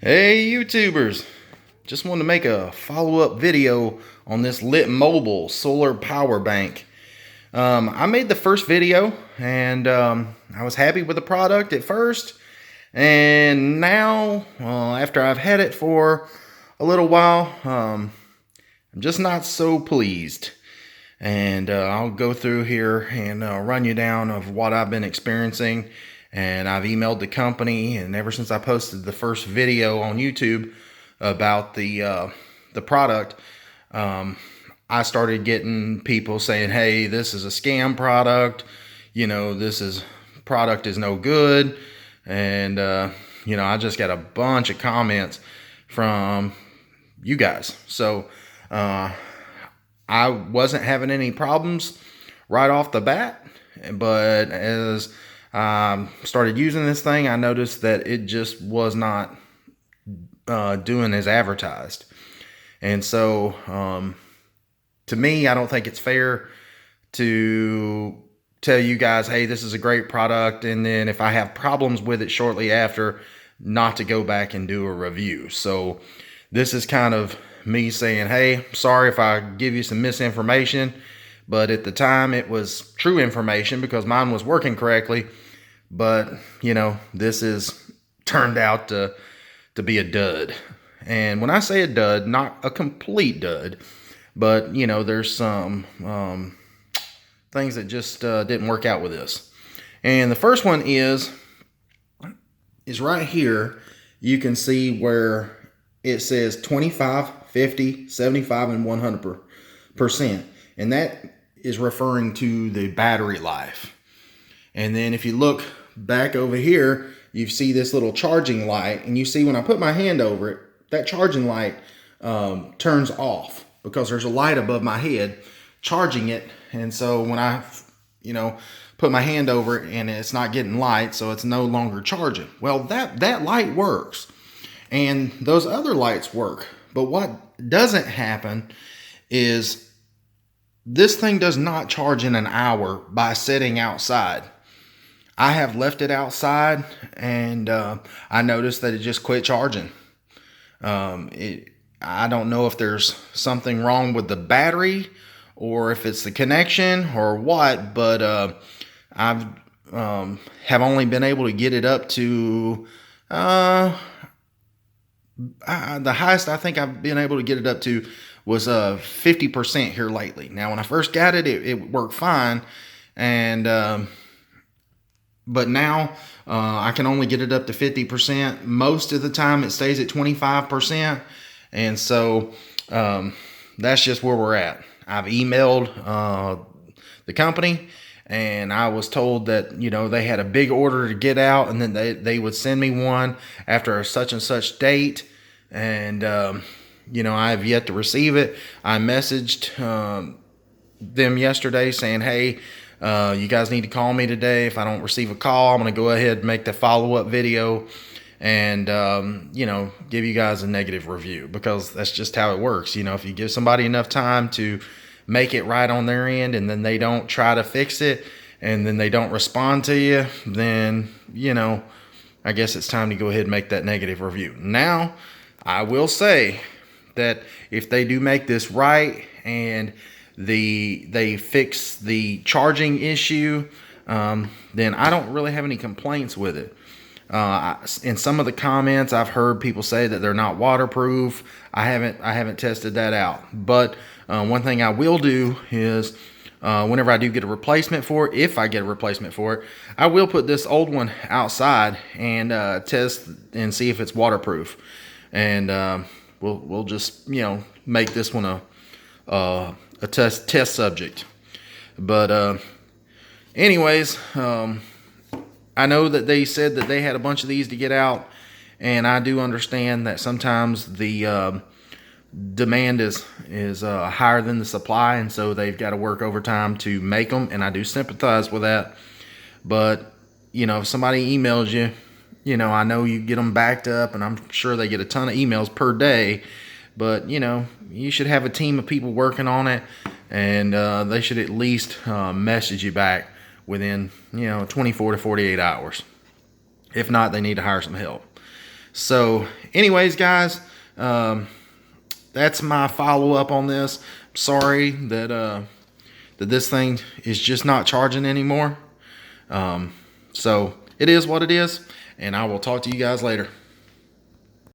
Hey YouTubers, just wanted to make a follow-up video on this Lit Mobile solar power bank. I made the first video and I was happy with the product at first, and now after I've had it for a little while, I'm just not so pleased. And I'll go through here and run you down of what I've been experiencing. And I've emailed the company, and ever since I posted the first video on YouTube about the product, I started getting people saying, hey, this is a scam product, this product is no good. And I just got a bunch of comments from you guys. So I wasn't having any problems right off the bat, but as I started using this thing, I noticed that it just was not doing as advertised. And so to me, I don't think it's fair to tell you guys, hey, this is a great product, and then if I have problems with it shortly after, not to go back and do a review. So this is kind of me saying, hey, sorry if I give you some misinformation, but at the time it was true information because mine was working correctly. But this is turned out to be a dud. And when I say a dud, not a complete dud, but there's some things that just didn't work out with this. And the first one is right here. You can see where it says 25, 50, 75, and 100%. And that is referring to the battery life. And then if you look back over here, you see this little charging light, and you see when I put my hand over it, that charging light turns off because there's a light above my head charging it. And so when I, put my hand over it and it's not getting light, so it's no longer charging. Well, that light works, and those other lights work. But what doesn't happen is this thing does not charge in an hour by sitting outside. I have left it outside, and I noticed that it just quit charging. I don't know if there's something wrong with the battery or if it's the connection or what, but I've have only been able to get it up to the highest I think I've been able to get it up to was 50% here lately. Now, when I first got it, it worked fine, and but now I can only get it up to 50%. Most of the time it stays at 25. And so that's just where we're at. I've emailed the company, and I was told that, they had a big order to get out, and then they would send me one after a such and such date. And, I have yet to receive it. I messaged them yesterday saying, hey, you guys need to call me today. If I don't receive a call, I'm going to go ahead and make the follow-up video and, give you guys a negative review, because that's just how it works. If you give somebody enough time to make it right on their end, and then they don't try to fix it, and then they don't respond to you, then, I guess it's time to go ahead and make that negative review. Now, I will say that if they do make this right and they fix the charging issue, then I don't really have any complaints with it. In some of the comments, I've heard people say that they're not waterproof. I haven't tested that out. But one thing I will do is whenever I do get a replacement for it, if I get a replacement for it, I will put this old one outside and test and see if it's waterproof. And we'll just make this one a test subject. But anyways, I know that they said that they had a bunch of these to get out, and I do understand that sometimes the demand is higher than the supply, and so they've got to work overtime to make them, and I do sympathize with that. But if somebody emails you, I know you get them backed up, and I'm sure they get a ton of emails per day, but you should have a team of people working on it, and they should at least message you back within 24 to 48 hours. If not, they need to hire some help. So anyways, guys, that's my follow-up on this. Sorry that that this thing is just not charging anymore. So it is what it is, and I will talk to you guys later.